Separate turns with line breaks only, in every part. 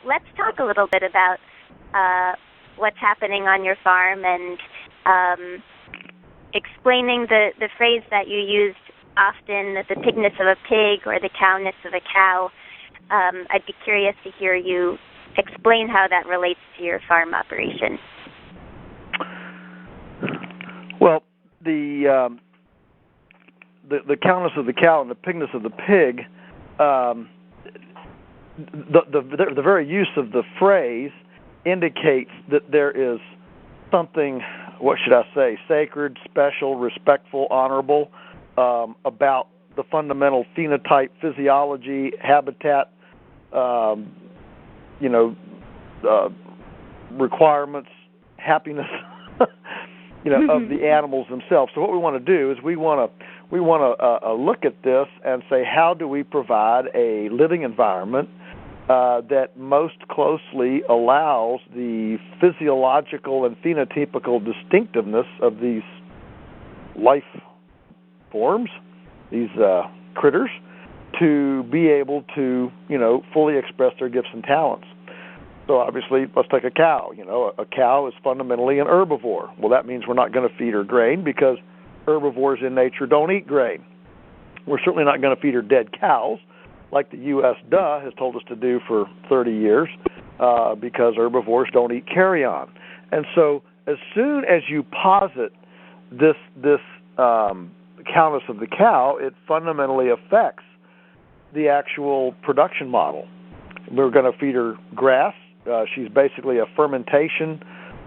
let's talk a little bit about what's happening on your farm and explaining the phrase that you used often, the pigness of a pig or the cowness of a cow. I'd be curious to hear you explain how that relates to your farm operation.
Well, the cowness of the cow and the pigness of the pig, the very use of the phrase indicates that there is something, what should I say, sacred, special, respectful, honorable about the fundamental phenotype, physiology, habitat, requirements, happiness, of the animals themselves. So what we want to do is we want to look at this and say, how do we provide a living environment that most closely allows the physiological and phenotypical distinctiveness of these life forms, these critters, to be able to, fully express their gifts and talents. So obviously, let's take a cow. A cow is fundamentally an herbivore. Well, that means we're not going to feed her grain because herbivores in nature don't eat grain. We're certainly not going to feed her dead cows like the U.S. has told us to do for 30 years because herbivores don't eat carrion. And so as soon as you posit this cowness of the cow, it fundamentally affects the actual production model. We're going to feed her grass. She's basically a fermentation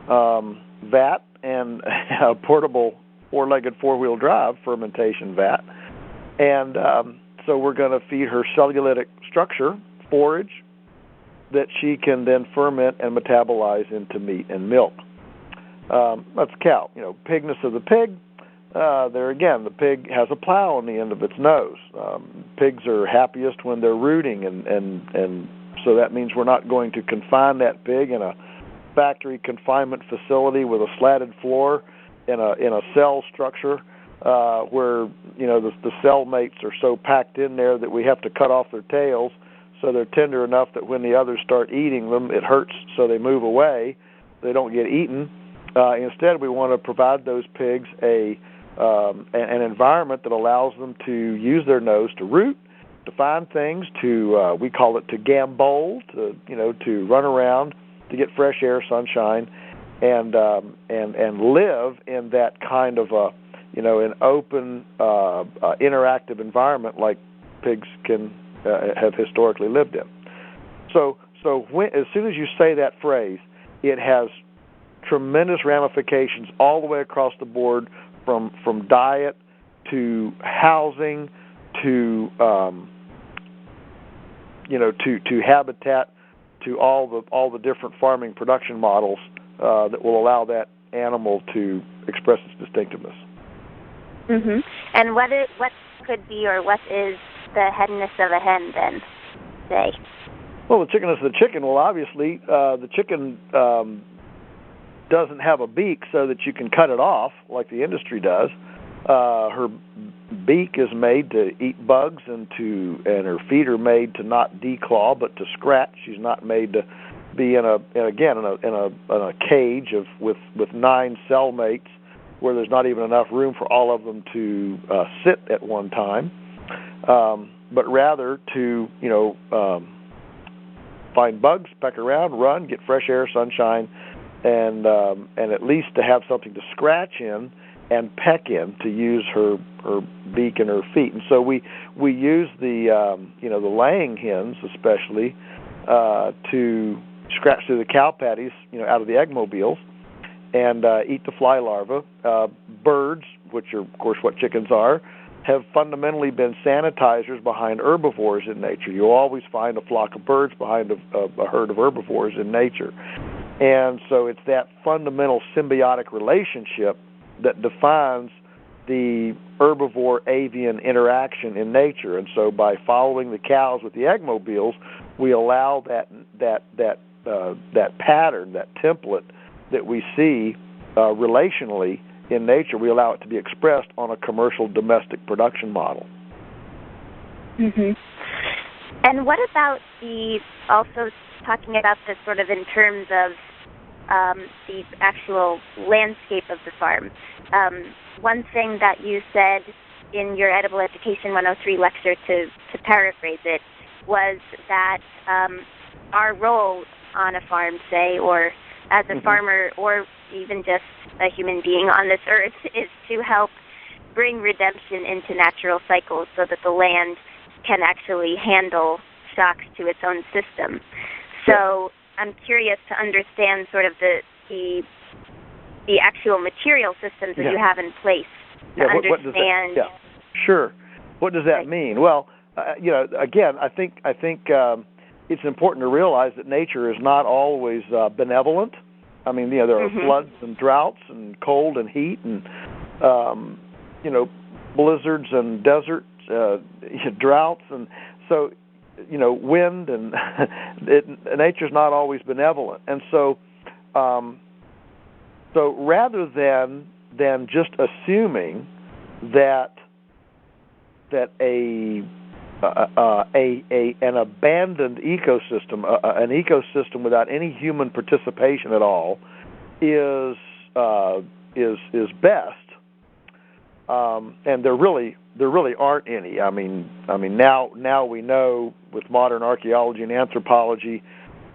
vat and a portable four-legged four-wheel drive fermentation vat. And so we're going to feed her cellulitic structure, forage, that she can then ferment and metabolize into meat and milk. That's cow. Pigness of the pig. There again, the pig has a plow on the end of its nose. Pigs are happiest when they're rooting, and so that means we're not going to confine that pig in a factory confinement facility with a slatted floor in a cell structure where the cell mates are so packed in there that we have to cut off their tails so they're tender enough that when the others start eating them, it hurts, so they move away. They don't get eaten. Instead, we want to provide those pigs an environment that allows them to use their nose to root, to find things, to we call it to gambole, to run around, to get fresh air, sunshine, and live in that kind of an open, interactive environment like pigs can have historically lived in. So as soon as you say that phrase, it has tremendous ramifications all the way across the board, from diet to housing to to habitat, to all the different farming production models that will allow that animal to express its distinctiveness.
Mm-hmm. And what could be, or what is the headness of a hen then, say?
Well, the chickenness of the chicken. Well, obviously, the chicken doesn't have a beak so that you can cut it off like the industry does. Her beak is made to eat bugs, and her feet are made to not declaw but to scratch. She's not made to be in a cage with 9 cellmates where there's not even enough room for all of them to sit at one time, but rather to find bugs, peck around, run, get fresh air, sunshine, and at least to have something to scratch in and peck in, to use her beak and her feet. And so we use the laying hens especially to scratch through the cow patties out of the egg mobiles and eat the fly larvae. Birds, which are of course what chickens are, have fundamentally been sanitizers behind herbivores in nature. You always find a flock of birds behind a herd of herbivores in nature. And so it's that fundamental symbiotic relationship that defines the herbivore-avian interaction in nature. And so by following the cows with the egg mobiles, we allow that pattern, that template that we see relationally in nature, we allow it to be expressed on a commercial domestic production model.
Mm-hmm. And what about also talking about this sort of in terms of the actual landscape of the farm? One thing that you said in your Edible Education 103 lecture, to paraphrase it, was that our role on a farm, say, or as a farmer, or even just a human being on this earth, is to help bring redemption into natural cycles so that the land can actually handle shocks to its own system. So I'm curious to understand sort of the actual material systems that you have in place to understand.
Sure. What does that mean? Well, again, I think it's important to realize that nature is not always benevolent. I mean, there are floods and droughts and cold and heat and blizzards and deserts, droughts, and so wind, and nature's not always benevolent. And so rather than just assuming that an abandoned ecosystem, an ecosystem without any human participation at all, is best, and there really aren't any. I mean now we know with modern archaeology and anthropology,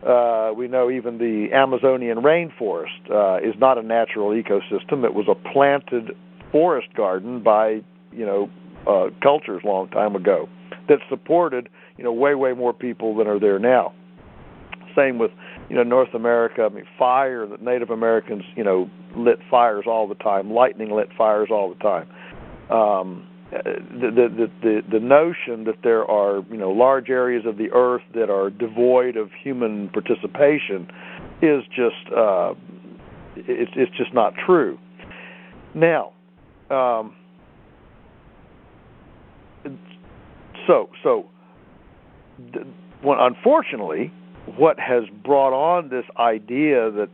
we know even the Amazonian rainforest is not a natural ecosystem. It was a planted forest garden by cultures a long time ago that supported way more people than are there now. Same with North America. I mean, fire. The Native Americans lit fires all the time. Lightning lit fires all the time. The notion that there are large areas of the earth that are devoid of human participation is just it's just not true. Now, unfortunately, what has brought on this idea that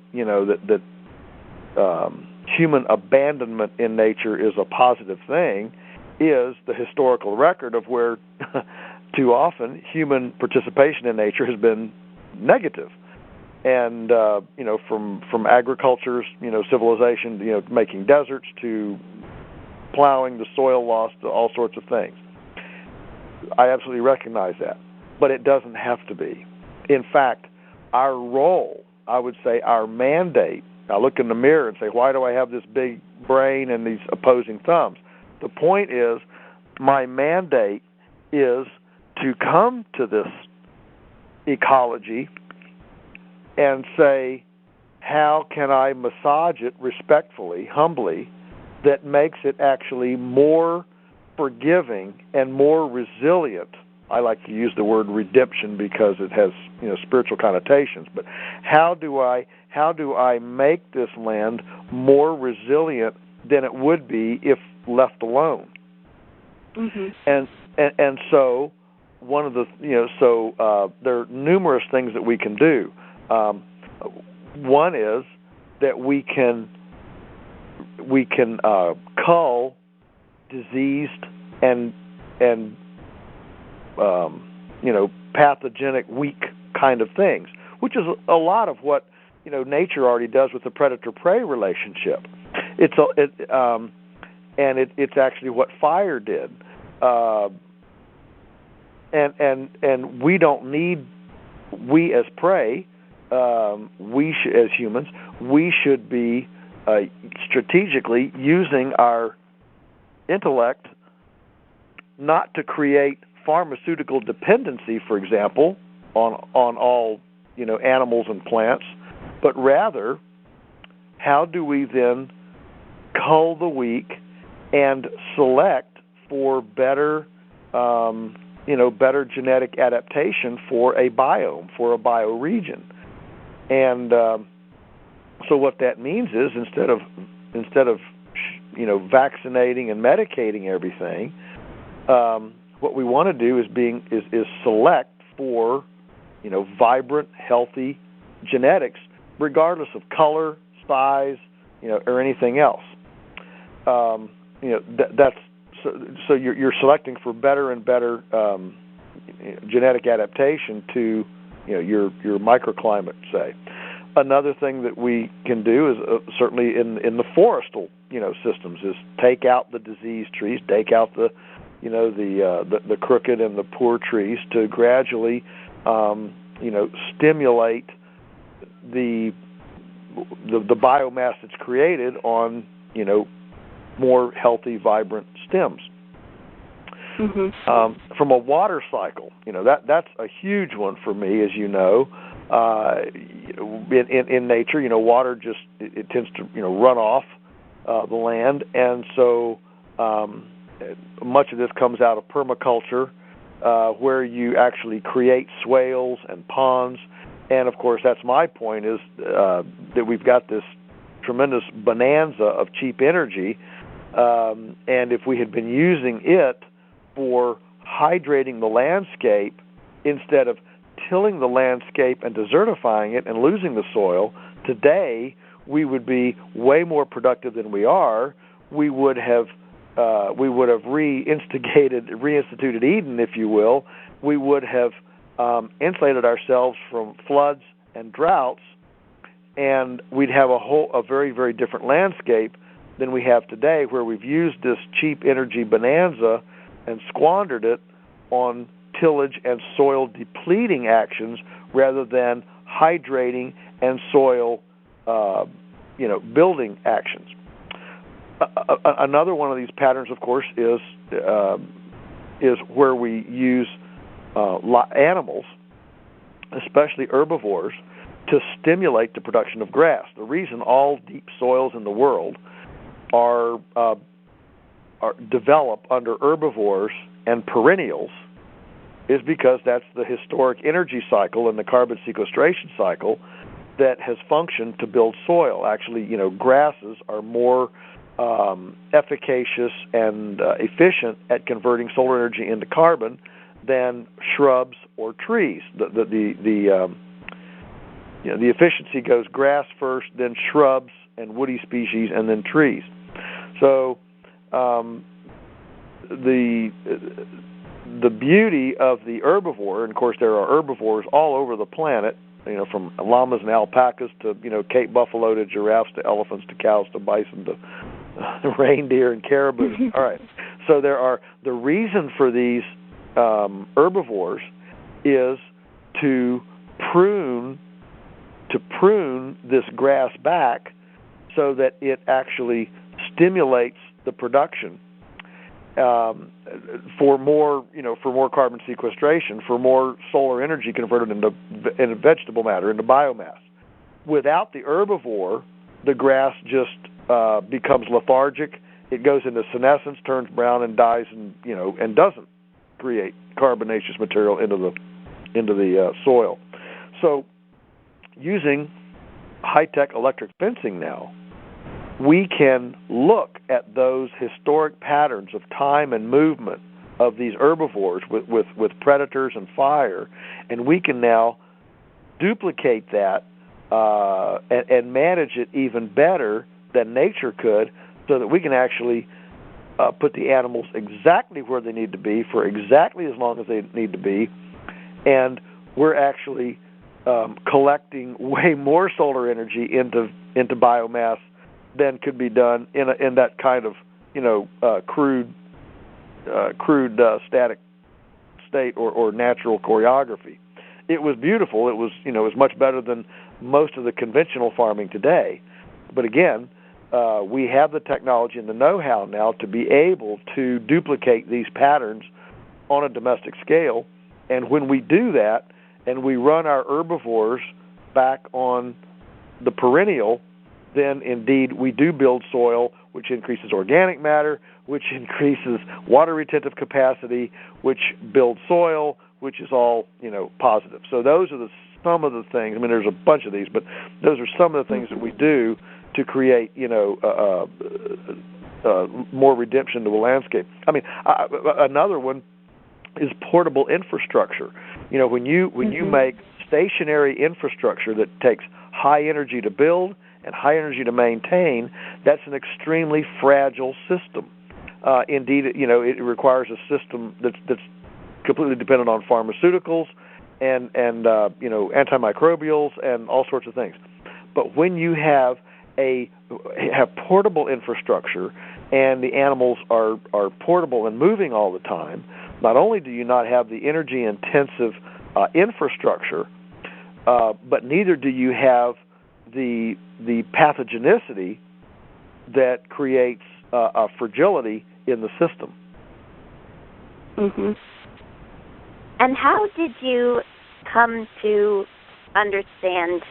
that human abandonment in nature is a positive thing is the historical record of where too often human participation in nature has been negative. And from agriculture's civilization, making deserts, to plowing the soil loss, to all sorts of things. I absolutely recognize that, but it doesn't have to be. In fact, our role, I would say our mandate, I look in the mirror and say, why do I have this big brain and these opposing thumbs? The point is, my mandate is to come to this ecology and say, how can I massage it respectfully, humbly, that makes it actually more forgiving and more resilient. I like to use the word redemption because it has spiritual connotations. But how do I make this land more resilient than it would be if left alone? And so one of the there are numerous things that we can do. One is that we can cull diseased and pathogenic, weak kind of things, which is a lot of what nature already does with the predator-prey relationship. It's actually what fire did, and we don't need. We as prey, as humans, we should be strategically using our intellect not to create pharmaceutical dependency, for example, on all animals and plants, but rather, how do we then cull the weak and select for better genetic adaptation for a biome, for a bioregion? And so what that means is instead of vaccinating and medicating everything, what we want to do is select for vibrant, healthy genetics, regardless of color, size, or anything else. That's so you're selecting for better and better genetic adaptation to your microclimate, say. Another thing that we can do is certainly in the forestal systems is take out the diseased trees, take out the crooked and the poor trees to gradually stimulate the biomass that's created on more healthy, vibrant stems.
Mm-hmm.
From a water cycle, that's a huge one for me, as you know. In nature, water just it tends to run off the land, and so much of this comes out of permaculture, where you actually create swales and ponds. And of course, that's my point, is that we've got this tremendous bonanza of cheap energy, and if we had been using it for hydrating the landscape instead of tilling the landscape and desertifying it and losing the soil, today we would be way more productive than we are. We would have reinstituted Eden, if you will. We would have insulated ourselves from floods and droughts, and we'd have a very, very different landscape than we have today, where we've used this cheap energy bonanza and squandered it on tillage and soil depleting actions rather than hydrating and soil building actions. Another one of these patterns, of course, is where we use animals, especially herbivores, to stimulate the production of grass. The reason all deep soils in the world are developed under herbivores and perennials is because that's the historic energy cycle and the carbon sequestration cycle that has functioned to build soil. Actually, grasses are more efficacious and efficient at converting solar energy into carbon than shrubs or trees. The efficiency goes grass first, then shrubs and woody species, and then trees. So the beauty of the herbivore, and of course there are herbivores all over the planet, from llamas and alpacas to Cape buffalo to giraffes to elephants to cows to bison to reindeer and caribou. All right. So the reason for these herbivores is to prune this grass back so that it actually stimulates the production for more carbon sequestration, for more solar energy converted into vegetable matter, into biomass. Without the herbivore, the grass just becomes lethargic. It goes into senescence, turns brown, and dies, and doesn't create carbonaceous material into the soil. So, using high-tech electric fencing now, we can look at those historic patterns of time and movement of these herbivores with predators and fire, and we can now duplicate that and manage it even better than nature could, so that we can actually put the animals exactly where they need to be for exactly as long as they need to be, and we're actually collecting way more solar energy into biomass than could be done in that kind of crude static state or natural choreography. It was beautiful. It was much better than most of the conventional farming today. But again, we have the technology and the know-how now to be able to duplicate these patterns on a domestic scale. And when we do that, and we run our herbivores back on the perennial, then indeed we do build soil, which increases organic matter, which increases water retentive capacity, which builds soil, which is all positive. So those are some of the things. I mean, there's a bunch of these, but those are some of the things that we do to create more redemption to the landscape. I mean, another one is portable infrastructure. When you make stationary infrastructure that takes high energy to build and high energy to maintain, that's an extremely fragile system. Indeed, it requires a system that's completely dependent on pharmaceuticals and antimicrobials and all sorts of things. But when you have portable infrastructure and the animals are portable and moving all the time, not only do you not have the energy-intensive infrastructure, but neither do you have the pathogenicity that creates a fragility in the system.
Mm-hmm. And how did you come to understand,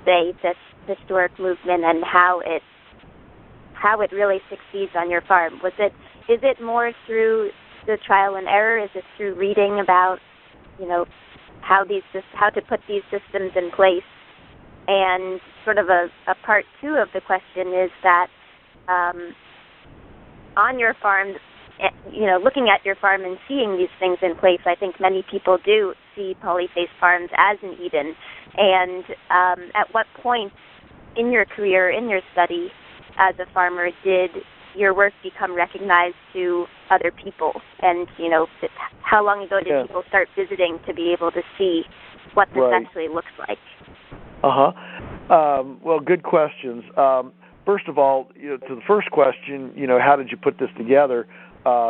say, this historic movement and how it really succeeds on your farm? Is it more through the trial and error? Is it through reading about, how to put these systems in place? And sort of a part two of the question is that on your farm, looking at your farm and seeing these things in place, I think many people do see Polyface Farms as an Eden. And at what point in your career, in your study as a farmer, did your work become recognized to other people? And, how long ago did people start visiting to be able to see what this actually looks like?
Well, good questions. First of all, to the first question, how did you put this together?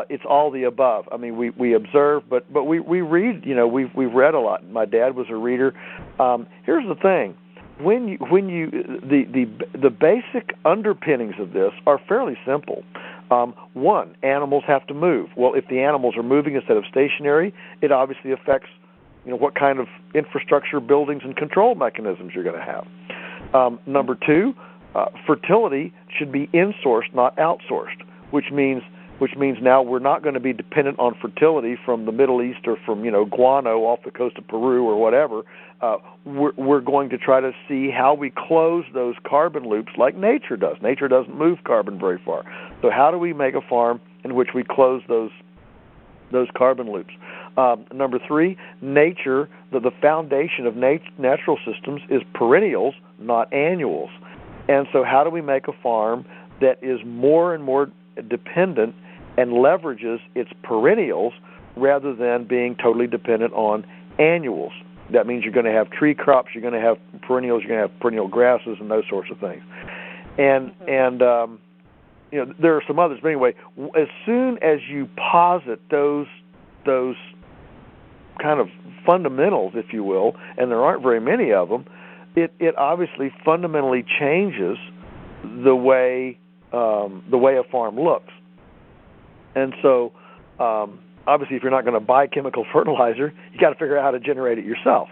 It's all the above. I mean, we observe, but we read. We've read a lot. My dad was a reader. Here's the thing: the basic underpinnings of this are fairly simple. One, animals have to move. Well, if the animals are moving instead of stationary, it obviously affects what kind of infrastructure, buildings, and control mechanisms you're going to have. Number two, fertility should be insourced, not outsourced, which means now we're not going to be dependent on fertility from the Middle East or from guano off the coast of Peru or whatever. We're going to try to see how we close those carbon loops like nature does. Nature doesn't move carbon very far. So how do we make a farm in which we close those carbon loops? Number three, nature, the foundation of natural systems is perennials, not annuals. And so how do we make a farm that is more and more dependent and leverages its perennials rather than being totally dependent on annuals? That means you're going to have tree crops, you're going to have perennials, you're going to have perennial grasses and those sorts of things. And there are some others. But anyway, as soon as you posit those kind of fundamentals, if you will, and there aren't very many of them, it obviously fundamentally changes the way a farm looks. And so, obviously, if you're not going to buy chemical fertilizer, you got to figure out how to generate it yourself.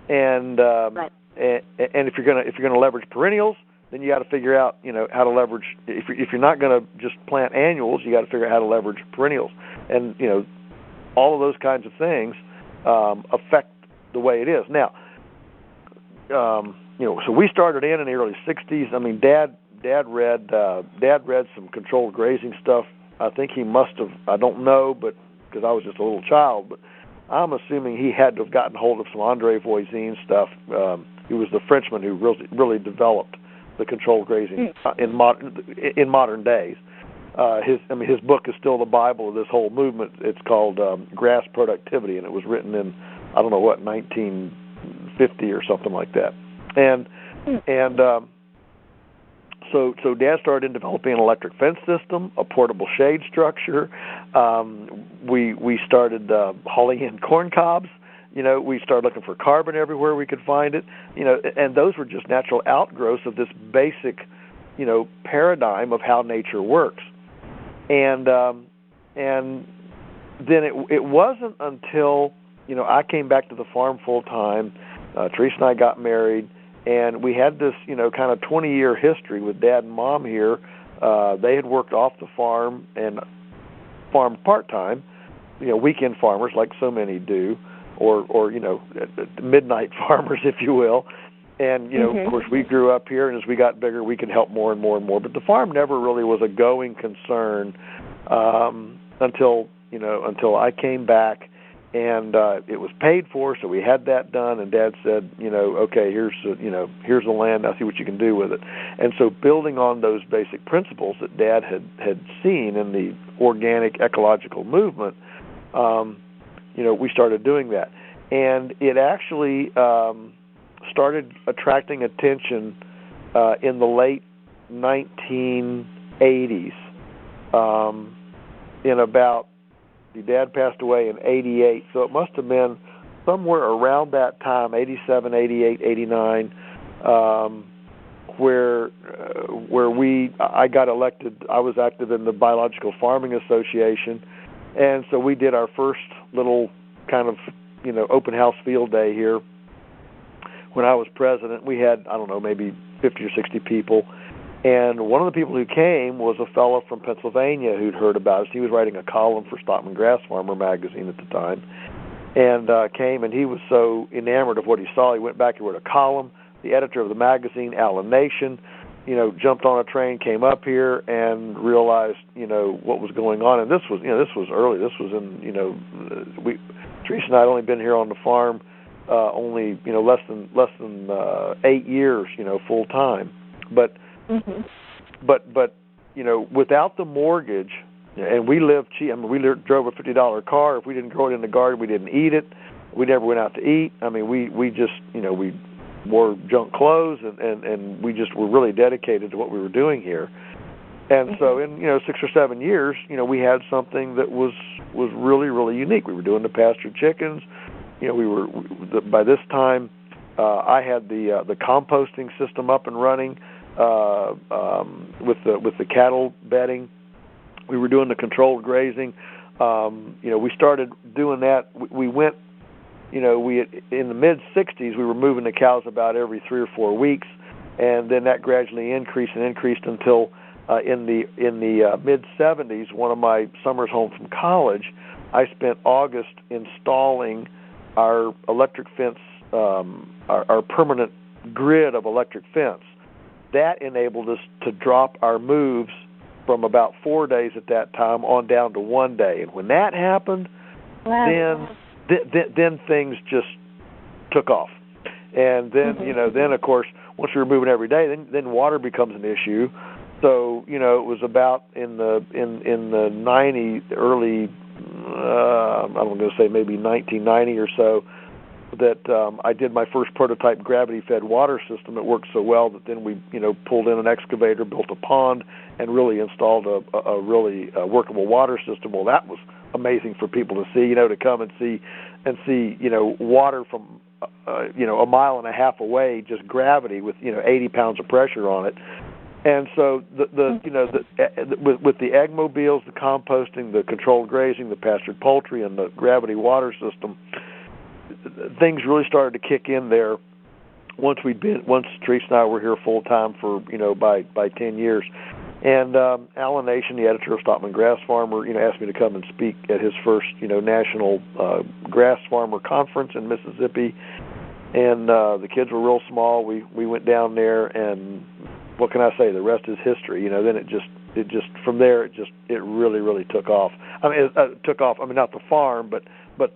And
right.
And if you're going to leverage perennials, then you got to figure out how to leverage. If you're not going to just plant annuals, you got to figure out how to leverage perennials. And all of those kinds of things affect the way it is. Now, so we started in the early '60s. I mean, Dad read some controlled grazing stuff. I think he must have. I don't know, but because I was just a little child, but I'm assuming he had to have gotten hold of some Andre Voisin stuff. He was the Frenchman who really developed the controlled grazing in modern days. His book is still the Bible of this whole movement. It's called Grass Productivity, and it was written in 1950 or something like that. So Dad started in developing an electric fence system, a portable shade structure. We started hauling in corn cobs. We started looking for carbon everywhere we could find it. And those were just natural outgrowths of this basic, paradigm of how nature works. And then it wasn't until I came back to the farm full time. Teresa and I got married. And we had this, kind of 20-year history with Dad and Mom here. They had worked off the farm and farmed part-time, weekend farmers like so many do, or midnight farmers, if you will. And, of course, we grew up here, and as we got bigger, we could help more and more and more. But the farm never really was a going concern until I came back. And it was paid for, so we had that done. And Dad said, okay, here's the land. Now see what you can do with it. And so, building on those basic principles that Dad had seen in the organic ecological movement, we started doing that. And it actually started attracting attention in the late 1980s. Your dad passed away in 88, so it must have been somewhere around that time, 87, 88, 89, where I got elected. I was active in the Biological Farming Association, and so we did our first little kind of, open house field day here. When I was president, we had, I don't know, maybe 50 or 60 people. And one of the people who came was a fellow from Pennsylvania who'd heard about us. He was writing a column for Stockman Grass Farmer magazine at the time, and came, and he was so enamored of what he saw, he went back and wrote a column. The editor of the magazine, Alan Nation, jumped on a train, came up here, and realized, what was going on. And this was early. This was in, Teresa and I had only been here on the farm only, less than 8 years, full time. But without the mortgage, and we lived cheap. I mean, we drove a $50 car. If we didn't grow it in the garden, we didn't eat it. We never went out to eat. I mean, we just, we wore junk clothes, and we just were really dedicated to what we were doing here. And so in 6 or 7 years, we had something that was really, really unique. We were doing the pastured chickens. By this time, I had the composting system up and running with the cattle bedding. We were doing the controlled grazing. We started doing that. We went, in the mid-'60s, we were moving the cows about every 3 or 4 weeks, and then that gradually increased until in the mid-'70s, one of my summers home from college, I spent August installing our electric fence, our permanent grid of electric fence. That enabled us to drop our moves from about 4 days at that time on down to 1 day. And when that happened, then things just took off. And then, then of course, once we were moving every day, then water becomes an issue. So, it was about in the 90s, early, I'm going to say maybe 1990 or so, that I did my first prototype gravity-fed water system. It worked so well that then we, pulled in an excavator, built a pond, and really installed a really workable water system. Well, that was amazing for people to see, to come and see, water from, a mile and a half away, just gravity with, 80 pounds of pressure on it. And so with the egg mobiles, the composting, the controlled grazing, the pastured poultry, and the gravity water system, things really started to kick in there once Teresa and I were here full time for by 10 years. And Alan Nation, the editor of Stockman Grass Farmer, asked me to come and speak at his first national grass farmer conference in Mississippi. And the kids were real small. We went down there, and what can I say? The rest is history. Then it just from there it really, really took off. I mean, it took off. I mean, not the farm, but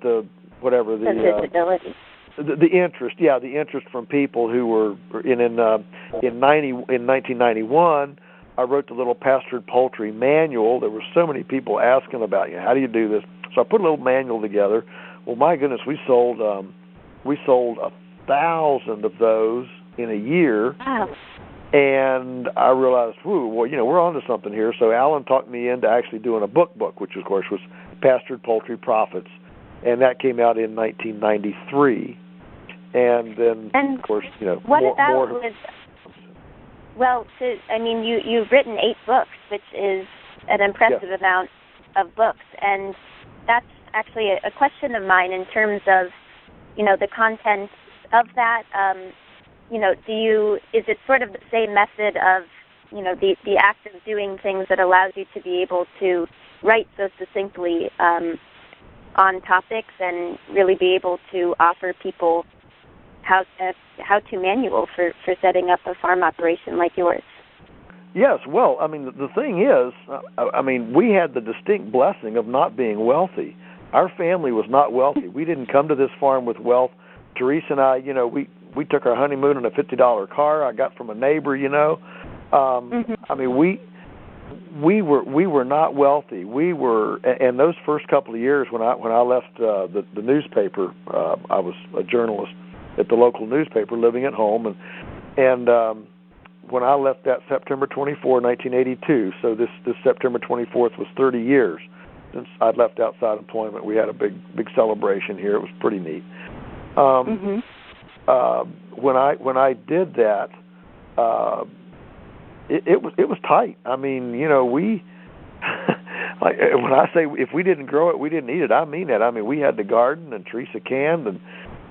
the whatever the
visibility.
The interest, the interest from people who were in 1991. I wrote the little Pastured Poultry manual. There were so many people asking about, how do you do this? So I put a little manual together. Well, my goodness, we sold 1,000 of those in a year.
Wow.
And I realized, we're onto something here. So Alan talked me into actually doing a book, which of course was Pastured Poultry Profits, and that came out in 1993. And then, of course,
you've written 8 books, which is an impressive amount of books, and that's actually a question of mine in terms of, the content of that. Is it sort of the same method of, the act of doing things that allows you to be able to write so succinctly on topics and really be able to offer people how-to manual for setting up a farm operation like yours?
Yes, well, I mean, the thing is, we had the distinct blessing of not being wealthy. Our family was not wealthy. We didn't come to this farm with wealth. Teresa and I, we took our honeymoon in a $50 car I got from a neighbor, I mean, we were not wealthy. We were, and those first couple of years when I left the newspaper, I was a journalist at the local newspaper, living at home, and when I left that September 24, 1982, so this September 24th was 30 years since I'd left outside employment. We had a big celebration here. It was pretty neat. When I did that, it was tight. I mean, we like when I say if we didn't grow it, we didn't eat it. I mean that. I mean, we had the garden, and Teresa canned,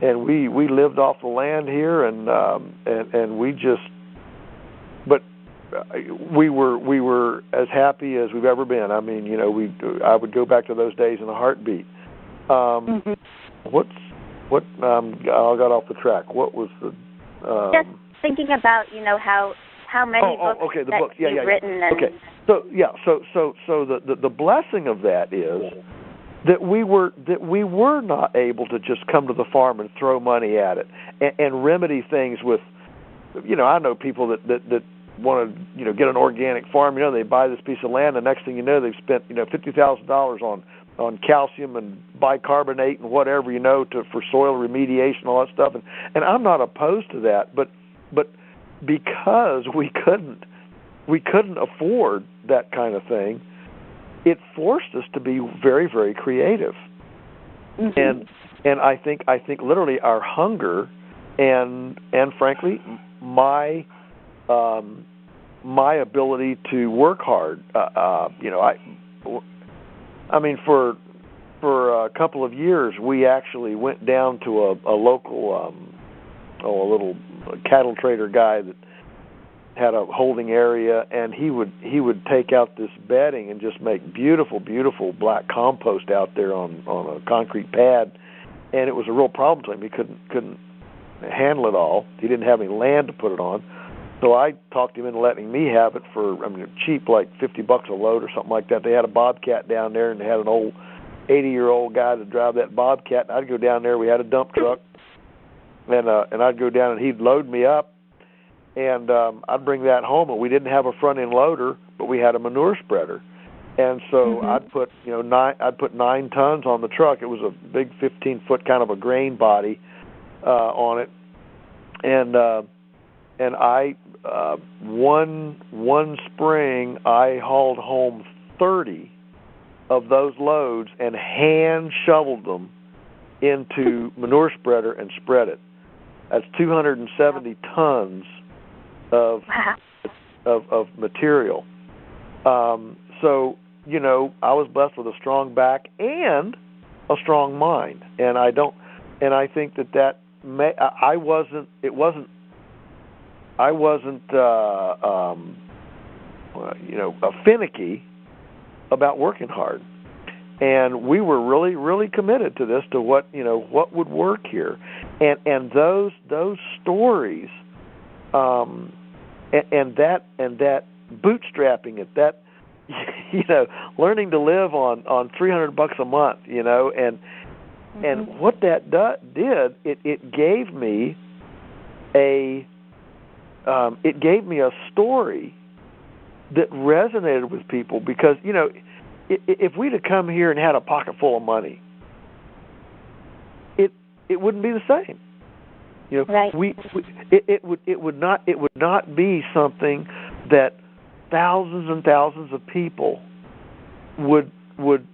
and we lived off the land here, and we just. But we were as happy as we've ever been. I mean, I would go back to those days in a heartbeat. I got off the track. What was the?
Just thinking about how many books
okay, the
that
book.
you've written. And...
Okay, so the blessing of that is that we were not able to just come to the farm and throw money at it and remedy things with. I know people that want to get an organic farm. They buy this piece of land, and next thing you know, they've spent $50,000 on calcium and bicarbonate and whatever for soil remediation, all that stuff. And I'm not opposed to that, but because we couldn't afford that kind of thing, it forced us to be very, very creative. And I think literally our hunger and frankly my ability to work hard. I mean, for a couple of years, we actually went down to a local, a little cattle trader guy that had a holding area, and he would take out this bedding and just make beautiful, beautiful black compost out there on a concrete pad, and it was a real problem to him. He couldn't handle it all. He didn't have any land to put it on. So I talked him into letting me have it for, cheap, like $50 a load or something like that. They had a Bobcat down there, and they had an old 80-year-old guy to drive that Bobcat. And I'd go down there. We had a dump truck, and I'd go down, and he'd load me up, and I'd bring that home. And we didn't have a front-end loader, but we had a manure spreader. And so I'd put 9 tons on the truck. It was a big 15-foot kind of a grain body on it, and I one spring I hauled home 30 of those loads and hand shoveled them into manure spreader and spread it. That's 270 tons of material. So I was blessed with a strong back and a strong mind, and I think that I wasn't finicky about working hard, and we were really, really committed to this, to what would work here, and those stories, and that bootstrapping it, that learning to live on $300 a month, and what that did, it gave me a story that resonated with people, because if we'd have come here and had a pocket full of money, it wouldn't be the same.
Right.
It would not be something that thousands and thousands of people would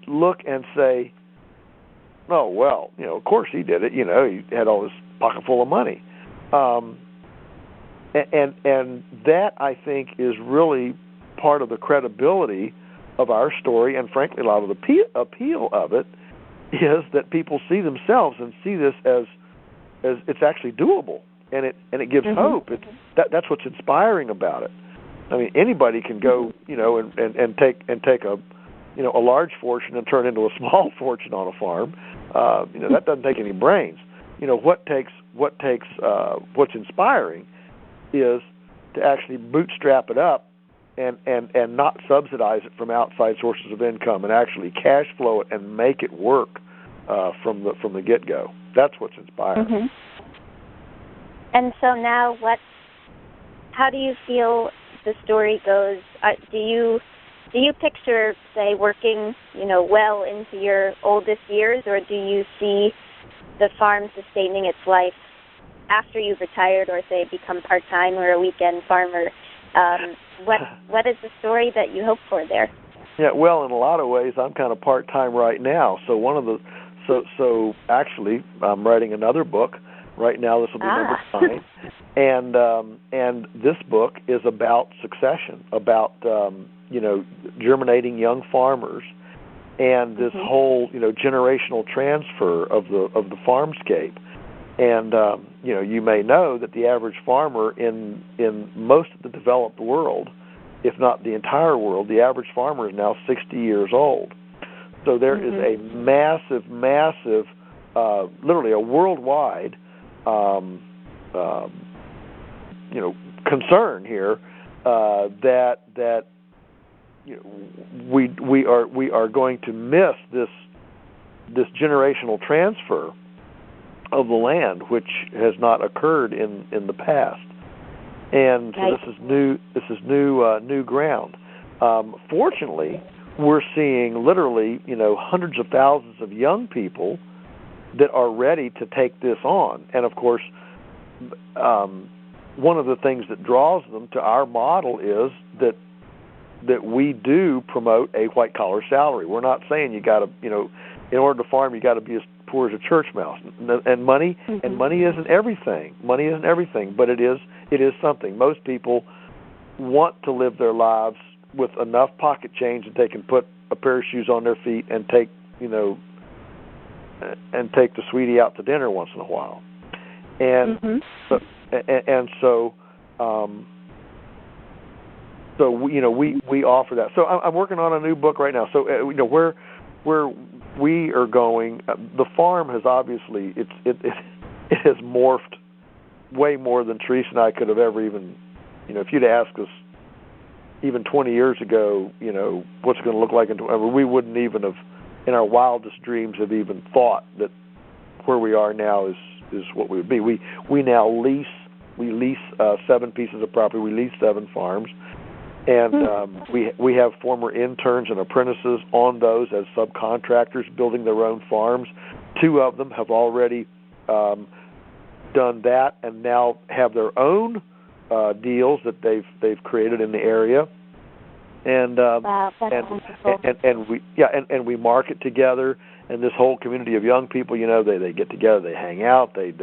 look and say, oh, well, of course he did it. He had all this pocket full of money. And that, I think, is really part of the credibility of our story, and frankly, a lot of the appeal of it is that people see themselves and see this as it's actually doable, and it gives hope. That's what's inspiring about it. I mean, anybody can go, and take a large fortune and turn into a small fortune on a farm. That doesn't take any brains. What's inspiring is to actually bootstrap it up and not subsidize it from outside sources of income, and actually cash flow it and make it work from the get-go. That's what's inspiring.
And so now, how do you feel the story goes? Do you do you picture, say, working, well into your oldest years, or do you see the farm sustaining its life after you've retired or, say, become part-time or a weekend farmer? What is the story that you hope for there?
Yeah, well, in a lot of ways, I'm kind of part-time right now. So actually, I'm writing another book right now. This will be number 9, and this book is about succession, about germinating young farmers, and this whole generational transfer of the farmscape. And you may know that the average farmer in most of the developed world, if not the entire world, the average farmer is now 60 years old. So there is a massive, literally a worldwide, concern here that we are going to miss this generational transfer of the land, which has not occurred in the past. And so this is new ground. Fortunately, we're seeing literally, hundreds of thousands of young people that are ready to take this on. And of course, one of the things that draws them to our model is that we do promote a white collar salary. We're not saying you got to, in order to farm, you got to be as poor as a church mouse. And money isn't everything. Money isn't everything, but it is something. Most people want to live their lives with enough pocket change that they can put a pair of shoes on their feet and take the sweetie out to dinner once in a while. And so we offer that. So I'm working on a new book right now. So where we are going, the farm has obviously it has morphed way more than Teresa and I could have ever even, if you'd asked us even 20 years ago, what's it going to look like we wouldn't even have, in our wildest dreams, have even thought that where we are now is what we would be. We now lease 7 pieces of property. We lease 7 farms, and we have former interns and apprentices on those as subcontractors building their own farms. 2 of them have already done that and now have their own deals that they've created in the area, and
wow, that's wonderful.
and we market together. And this whole community of young people, they get together, they hang out, they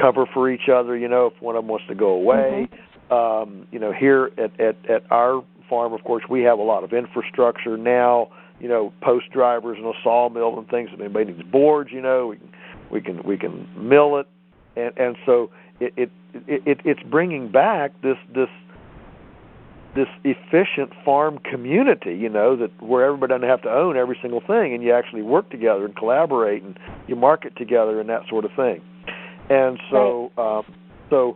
cover for each other. If one of them wants to go away, here at our farm, of course, we have a lot of infrastructure now. Post drivers and a sawmill and things. If anybody needs boards, we can mill it, and so it's bringing back this efficient farm community, that where everybody doesn't have to own every single thing, and you actually work together and collaborate, and you market together and that sort of thing. And so, to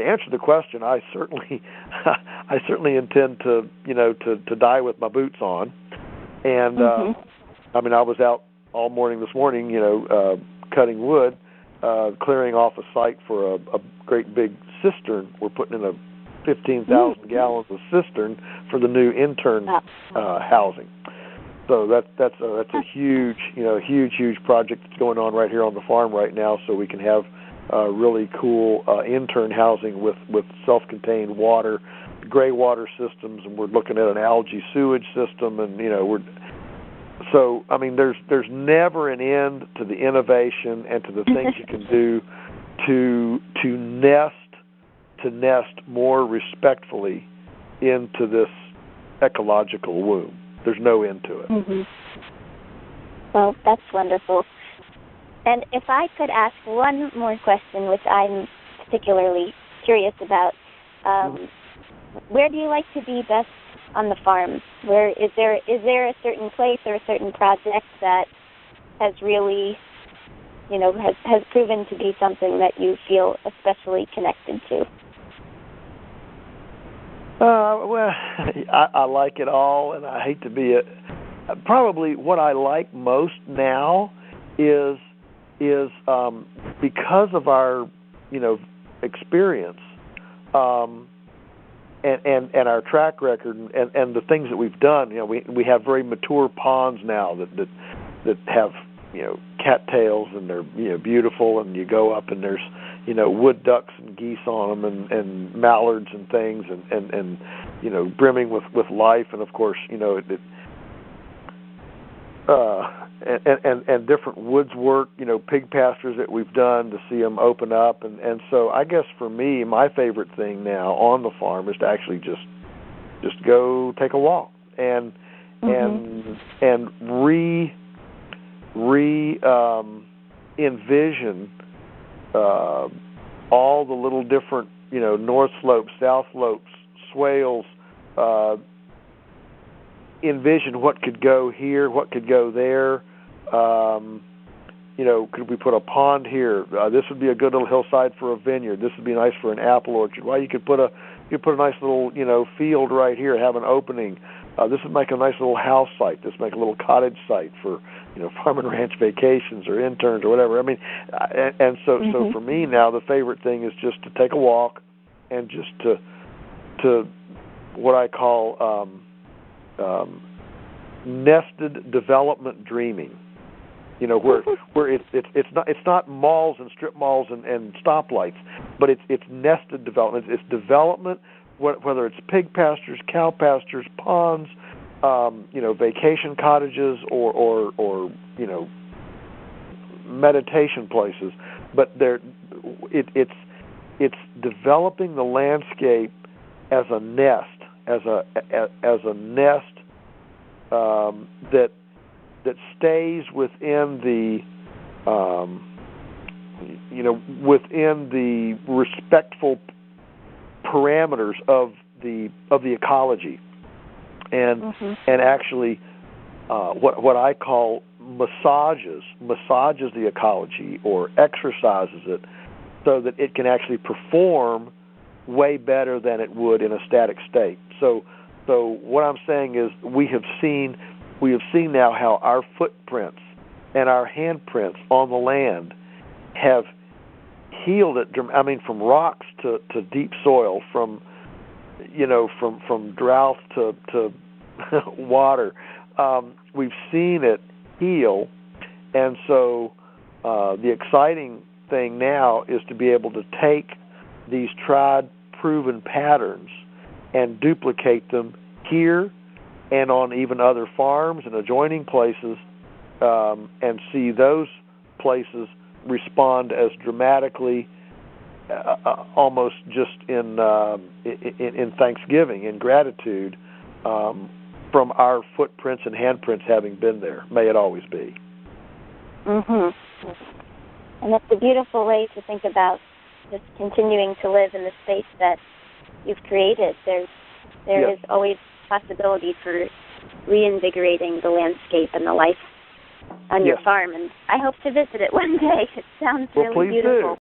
answer the question, I certainly intend to die with my boots on. And I was out all morning this morning, cutting wood, clearing off a site for a great big cistern. We're putting in a 15,000 gallons of cistern for the new intern housing. So that's a huge project that's going on right here on the farm right now. So we can have really cool intern housing with self-contained water, gray water systems, and we're looking at an algae sewage system, and there's never an end to the innovation and to the things you can do to nest more respectfully into this ecological womb. There's no end to it.
Well, that's wonderful. And if I could ask one more question, which I'm particularly curious about, where do you like to be best on the farm? Where is there a certain place or a certain project that has really, has proven to be something that you feel especially connected to?
Well, I like it all, and I hate to be probably what I like most now is because of our experience. and our track record and the things that we've done, we have very mature ponds now that have cattails, and they're beautiful, and you go up and there's wood ducks and geese on them, and mallards and things, and brimming with life, and of course and different woods work, pig pastures that we've done to see them open up, and so I guess for me, my favorite thing now on the farm is to actually just go take a walk and envision all the little different north slopes, south slopes, swales. Envision what could go here, what could go there. Could we put a pond here? This would be a good little hillside for a vineyard. This would be nice for an apple orchard. Well, you could put a nice little field right here, have an opening. This would make a nice little house site. This would make a little cottage site for farm and ranch vacations or interns or whatever. I mean, so for me now, the favorite thing is just to take a walk and just to what I call nested development dreaming. Where it's not malls and strip malls and stoplights, but it's nested development. It's development, whether it's pig pastures, cow pastures, ponds, vacation cottages, or meditation places. But it's developing the landscape as a nest, as a nest that stays within the within the respectful parameters of the ecology, and actually what I call massages the ecology, or exercises it so that it can actually perform way better than it would in a static state. So what I'm saying is we have seen now how our footprints and our handprints on the land have healed it. I mean, from rocks to deep soil, from drought to water. We've seen it heal, and so the exciting thing now is to be able to take these tried, proven patterns and duplicate them here and on even other farms and adjoining places, and see those places respond as dramatically, almost just in thanksgiving, in gratitude, from our footprints and handprints having been there. May it always be.
And that's a beautiful way to think about just continuing to live in the space that you've created. There is always possibility for reinvigorating the landscape and the life on your farm, and I hope to visit it one day. It sounds really beautiful.